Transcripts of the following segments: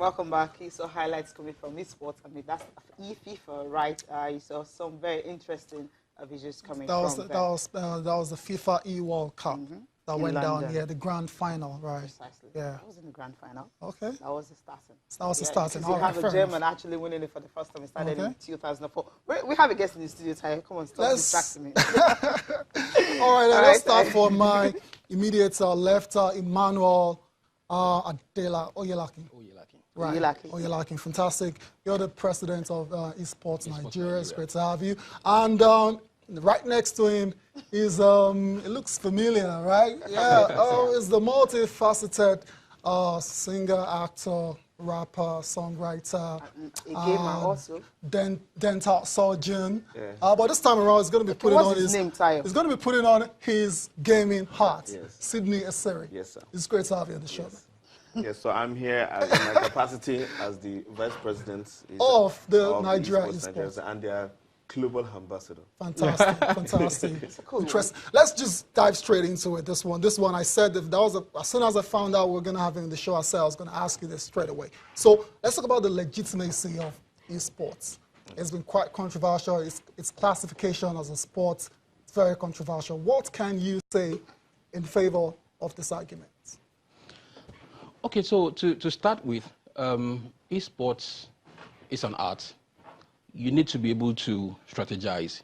Welcome back. You saw highlights coming from esports. I mean, that's FIFA, right? You saw some very interesting visuals coming from there. That was the FIFA E-World Cup that In went London. down. Yeah, the grand final, right? Precisely. Yeah. That was in the grand final. Okay. That was the starting. That was the starting. You have a German actually winning it for the first time. It started in 2004. We have a guest in the studio, Ty. Come on, stop distracting me. All right, let's start for my immediate left, Emmanuel Adela Oyelaki. Right. Oyelaki, fantastic. You're the president of Esports Nigeria. It's great to have you. And right next to him is, it looks familiar, right? Yeah, is the multifaceted singer, actor, rapper, songwriter, also dental surgeon. Yeah. But this time around, he's going to be putting on his name, Tayo? He's going to be putting on his gaming hat. Yes. Sydney Eseri. Yes, sir. It's great to have you on the show. Yes. Yes, so I'm here in my capacity as the vice president of Nigeria Esports and their global ambassador. Fantastic, fantastic. Cool. Interesting. Let's just dive straight into it. This one, I said that was as soon as I found out we were going to have him in the show ourselves, I was going to ask you this straight away. So let's talk about the legitimacy of esports. It's been quite controversial. Its classification as a sport, it's very controversial. What can you say in favor of this argument? Okay, so to start with, esports is an art. You need to be able to strategize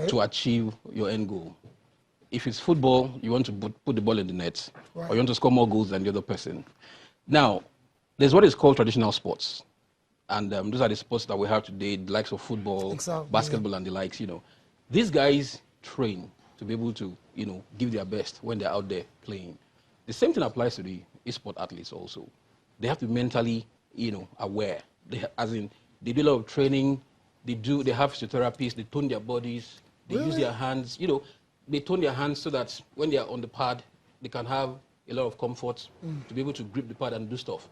to achieve your end goal. If it's football, you want to put the ball in the net, or you want to score more goals than the other person. Now, there's what is called traditional sports. And those are the sports that we have today, the likes of football, basketball, and the likes, These guys train to be able to, give their best when they're out there playing. The same thing applies to the esport athletes also. They have to be mentally, aware. They do a lot of training. They have physiotherapists. They tone their bodies. They use their hands. They tone their hands so that when they are on the pad, they can have a lot of comfort to be able to grip the pad and do stuff.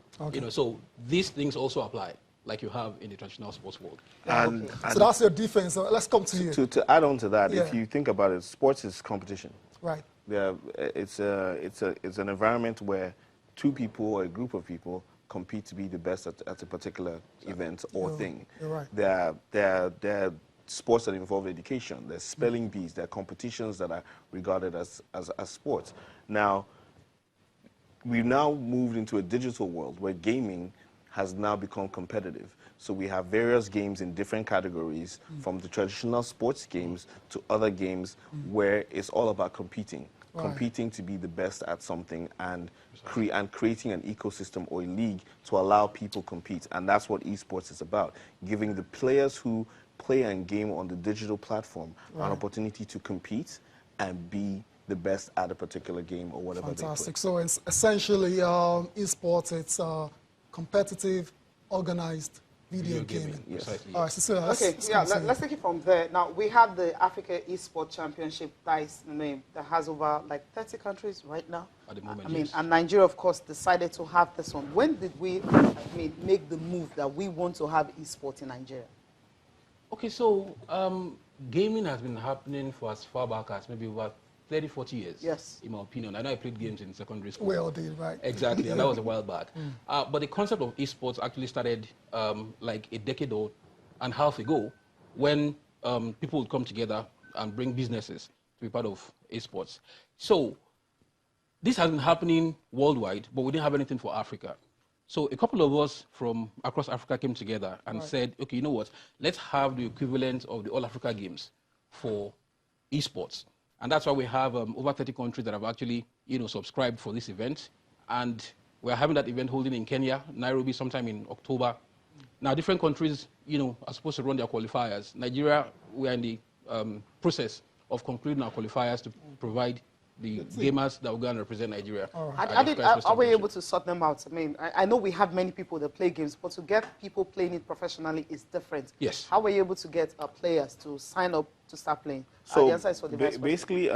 So these things also apply, like you have in the traditional sports world. And so that's your defense. So let's come to you. To add on to that, if you think about it, sports is competition. Right. Yeah, it's an environment where two people or a group of people compete to be the best at a particular event or thing. You're right. There are sports that involve education. There's spelling bees. There are competitions that are regarded as sports. Now, we've now moved into a digital world where gaming has now become competitive. So we have various games in different categories, from the traditional sports games to other games where it's all about competing. Competing to be the best at something and creating an ecosystem or a league to allow people compete. And that's what esports is about, giving the players who play and game on the digital platform an opportunity to compete and be the best at a particular game or whatever they play. Fantastic. So it's essentially esports, it's competitive, organized video gaming. Yes. All right, Cecilia, let's take it from there. Now, we have the Africa Esports Championship that has over like 30 countries right now. At the moment, and Nigeria, of course, decided to have this one. When did we make the move that we want to have esports in Nigeria? Okay, so gaming has been happening for as far back as maybe about 30, 40 years, yes, in my opinion. I know I played games in secondary school. We all did, right? Exactly, and that was a while back. But the concept of esports actually started like a decade and a half ago when people would come together and bring businesses to be part of esports. So this has been happening worldwide, but we didn't have anything for Africa. So a couple of us from across Africa came together and said, okay, you know what, let's have the equivalent of the All Africa Games for esports. And that's why we have over 30 countries that have actually, subscribed for this event. And we're having that event holding in Kenya, Nairobi, sometime in October. Now, different countries, are supposed to run their qualifiers. Nigeria, we are in the process of concluding our qualifiers to provide the gamers that will go and represent Nigeria. Are we able to sort them out? I mean, I know we have many people that play games, but to get people playing it professionally is different. Yes. How were you able to get players to sign up to start playing? So the answer is for the basically,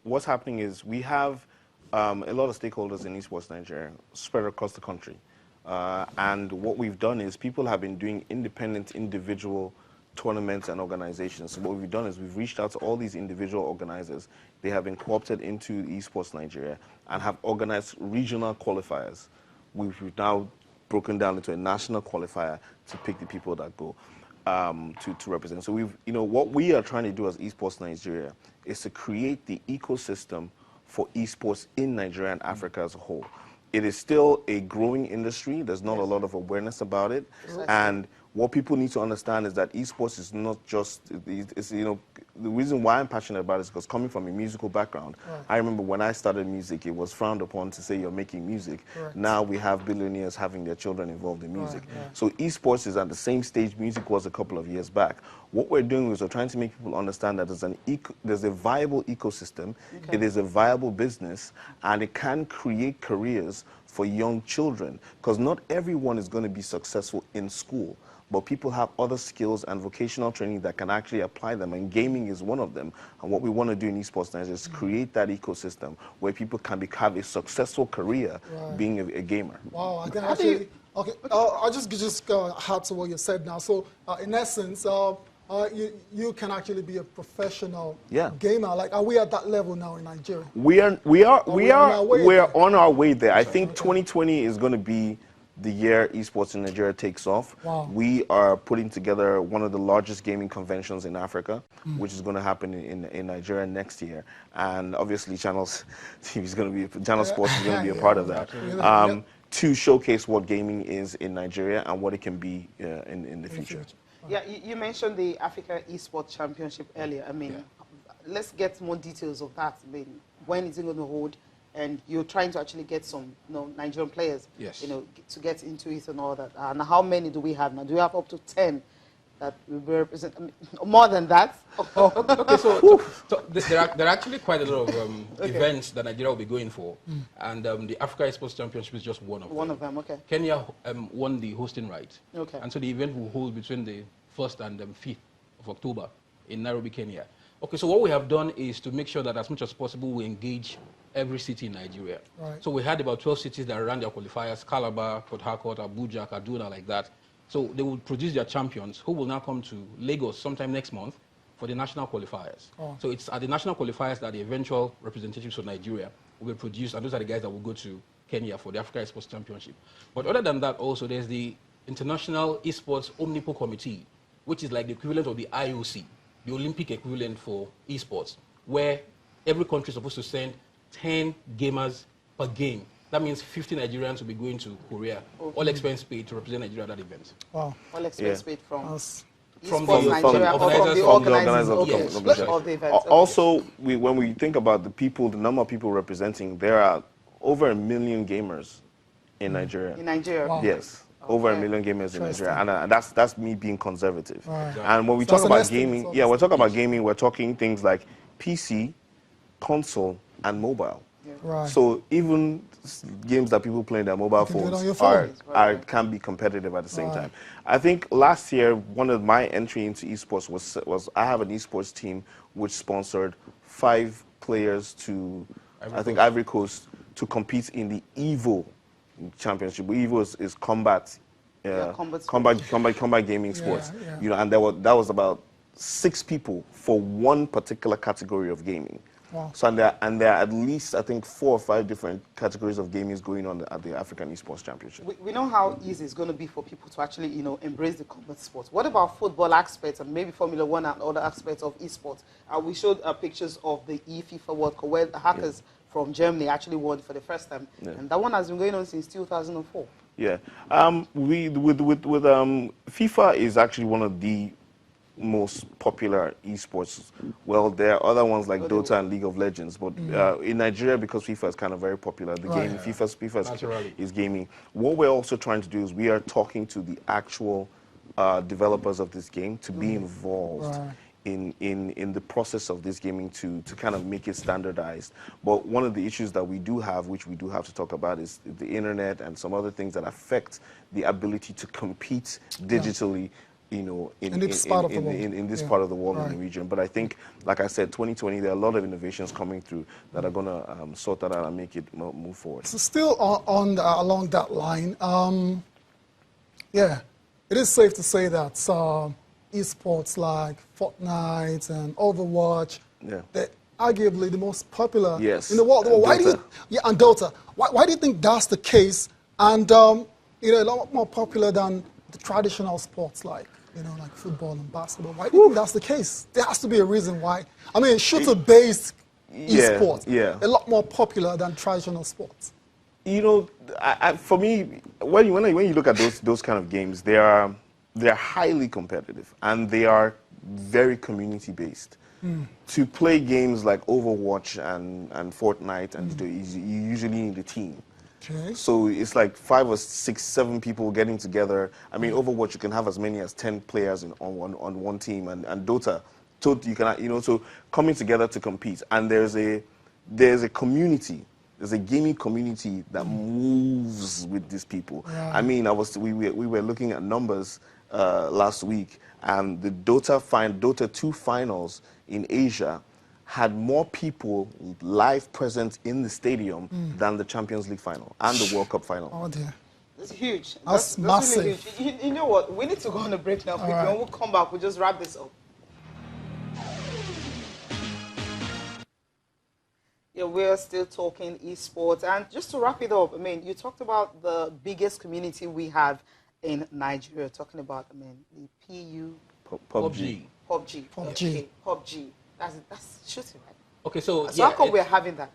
what's happening is we have a lot of stakeholders in Esports Nigeria spread across the country. And what we've done is people have been doing independent, individual tournaments and organizations. So what we've done is we've reached out to all these individual organizers. They have been co-opted into Esports Nigeria and have organized regional qualifiers. We've now broken down into a national qualifier to pick the people that go to represent. So what we are trying to do as Esports Nigeria is to create the ecosystem for esports in Nigeria and Africa as a whole. It is still a growing industry. There's not a lot of awareness about it. And what people need to understand is that esports is not just, the reason why I'm passionate about it is because coming from a musical background, I remember when I started music, it was frowned upon to say you're making music. Now we have billionaires having their children involved in music. So esports is at the same stage music was a couple of years back. What we're doing is we're trying to make people understand that there's a viable ecosystem, it is a viable business, and it can create careers for young children, because not everyone is going to be successful in school, but people have other skills and vocational training that can actually apply them, and gaming is one of them. And what we want to do in Esports Nigeria is create that ecosystem where people can have a successful career being a gamer. Wow, I can actually, okay, I'll just add to what you said now. So in essence, you can actually be a professional gamer. Like, are we at that level now in Nigeria? We're on our way there. I think 2020 is going to be the year esports in Nigeria takes off. We are putting together one of the largest gaming conventions in Africa, which is going to happen in Nigeria next year. And obviously Channel Sports is going to be a part of that. To showcase what gaming is in Nigeria and what it can be in the future. Yeah, you mentioned the Africa Esports Championship earlier. I mean, let's get more details of that. I mean, when is it going to hold? And you're trying to actually get some Nigerian players, to get into it and all that. And how many do we have now? Do we have up to 10 that will represent? I mean, more than that? Okay, so there are actually quite a lot of events that Nigeria will be going for. And the Africa Esports Championship is just one of them. One of them, okay. Kenya won the hosting right. Okay. And so the event will hold between the 1st and 5th of October in Nairobi, Kenya. Okay, so what we have done is to make sure that as much as possible we engage every city in Nigeria. So we had about 12 cities that ran their qualifiers: Calabar, Port Harcourt, Abuja, Kaduna, like that. So they will produce their champions who will now come to Lagos sometime next month for the national qualifiers. So it's at the national qualifiers that the eventual representatives of Nigeria will be produced, and those are the guys that will go to Kenya for the Africa Esports Championship. But other than that, also there's the International Esports Omnipo Committee, which is like the equivalent of the IOC, the Olympic equivalent for esports, where every country is supposed to send 10 gamers per game. That means 50 Nigerians will be going to Korea, all expense paid, to represent Nigeria at that event. All expense paid from the organizers of the event. Also, when we think about the number of people representing, there are over 1 million gamers in Nigeria. In Nigeria? Yes. Over 1 million gamers in Nigeria, and that's me being conservative. And when we talk about gaming, we're talking about gaming. We're talking things like PC, console, and mobile. So even games that people play in their mobile phones can be competitive at the same time. I think last year, one of my entry into esports was I have an esports team which sponsored 5 players to Ivory Coast to compete in the EVO Championship. EVO is combat gaming sports. And that was about 6 people for one particular category of gaming. So and there are at least, I think, 4 or 5 different categories of gaming going on at the African Esports Championship. We know how easy it's going to be for people to actually, embrace the combat sports. What about football aspects and maybe Formula 1 and other aspects of esports? We showed pictures of the FIFA World Cup where the hackers from Germany actually won for the first time, and that one has been going on since 2004. FIFA is actually one of the most popular esports. Well, there are other ones like Dota and League of Legends, but in Nigeria, because FIFA is kind of very popular, the game FIFA is gaming. What we're also trying to do is we are talking to the actual developers of this game to be involved in the process of this gaming to kind of make it standardized. But one of the issues that we do have, which we do have to talk about, is the internet and some other things that affect the ability to compete digitally in this part of the world, in the region. But I think, like I said, 2020, there are a lot of innovations coming through that are going to sort that out and make it move forward. So still along that line, it is safe to say that esports like Fortnite and Overwatch, they're arguably the most popular in the world. Why do you, and Dota. Why do you think that's the case? And you know, a lot more popular than the traditional sports like, you know, like football and basketball. Why do you think that's the case? There has to be a reason why. I mean, shooter-based esports, a lot more popular than traditional sports. You know, for me, when you look at those kind of games, they're highly competitive and they are very community-based. To play games like Overwatch and Fortnite, and you usually need a team. Okay. So it's like 5 or 6, 7 people getting together. I mean, Overwatch, you can have as many as 10 players on one team, and Dota, you can, you know, so coming together to compete. And there's a community. There's a gaming community that moves with these people. Yeah. I mean, we were looking at numbers last week, and the Dota 2 finals in Asia had more people live present in the stadium than the Champions League final and the World Cup final. Oh dear. It's huge. That's massive. Really huge. You know what? We need to go on a break now. Right. When we'll come back, we'll just wrap this up. Yeah, we're still talking esports. And just to wrap it up, I mean, you talked about the biggest community we have in Nigeria. Talking about, I mean, the PUBG. PUBG. Okay, PUBG. That's shooting, right? Okay, so how come we're having that?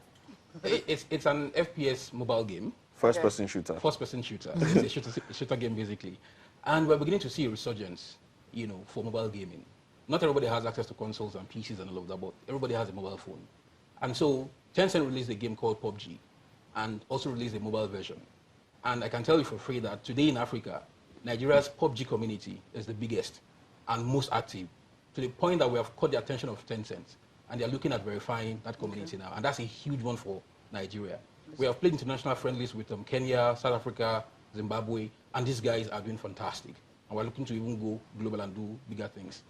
It's an FPS mobile game. First-person shooter. First-person shooter. It's a shooter game, basically. And we're beginning to see a resurgence, you know, for mobile gaming. Not everybody has access to consoles and PCs and all of that, but everybody has a mobile phone. And so Tencent released a game called PUBG and also released a mobile version. And I can tell you for free that today in Africa, Nigeria's PUBG community is the biggest and most active, to the point that we have caught the attention of Tencent, and they're looking at verifying that community now. And that's a huge one for Nigeria. We have played international friendlies with Kenya, South Africa, Zimbabwe, and these guys are doing fantastic. And we're looking to even go global and do bigger things.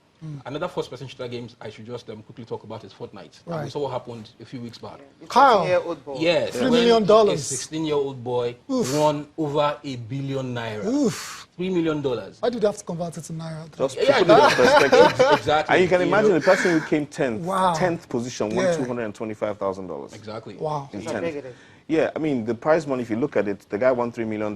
Another first-person shooter games I should just quickly talk about is Fortnite. Right. We saw what happened a few weeks back. Kyle. 16-year-old boy. Yes. $3 million. A 16-year-old boy won over $1 billion naira. Oof. $3 million. Why did you have to convert it to naira? Just to put it in perspective. Exactly. And you can imagine the person who came 10th, Wow. 10th position won $225,000. Exactly. Wow. In That's how big it 10th. is. Yeah, I mean, the prize money, if you look at it, the guy won $3 million.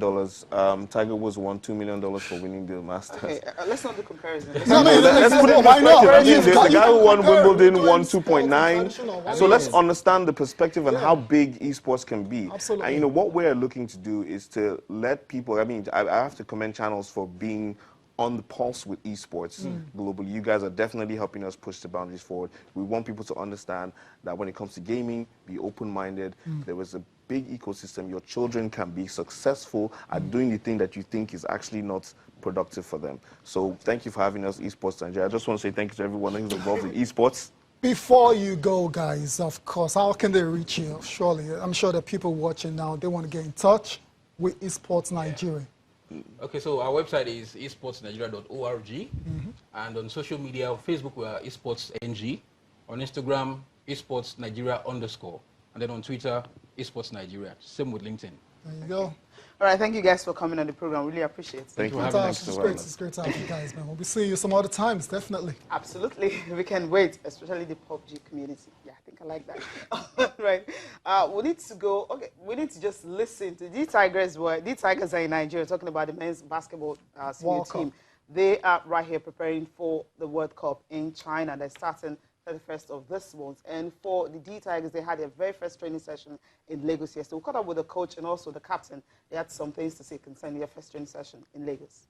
Tiger Woods won $2 million for winning the Masters. Okay, let's not do comparison. Let's put it in Why not? perspective. I mean, the guy who won Compare Wimbledon between won sports 2.9. and So let's understand the perspective and how big esports can be. Absolutely. And you know, what we're looking to do is to let people, I mean, I have to commend channels for being on the pulse with esports globally. You guys are definitely helping us push the boundaries forward. We want people to understand that when it comes to gaming, be open-minded. There is a big ecosystem. Your children can be successful at doing the thing that you think is actually not productive for them. So thank you for having us, Esports Nigeria. I just want to say thank you to everyone who's involved in esports. Before you go, guys, of course, how can they reach you? Surely, I'm sure the people watching now, they want to get in touch with Esports Nigeria. Okay, so our website is esportsnigeria.org, and on social media, on Facebook, we are esportsng, on Instagram, esportsnigeria_, and then on Twitter, Esports Nigeria. Same with LinkedIn. There you go. All right, thank you guys for coming on the program. Really appreciate it. Thank you. It's great to have you guys, man. We'll be seeing you some other times, definitely. Absolutely. We can wait, especially the PUBG community. Yeah, I think I like that. Right. We need to go. Okay, we need to just listen to the Tigers are in Nigeria, talking about the men's basketball senior team. They are right here preparing for the World Cup in China. They're starting 31st of this month. And for the D Tigers, they had their very first training session in Lagos yesterday. We caught up with the coach and also the captain. They had some things to say concerning their first training session in Lagos.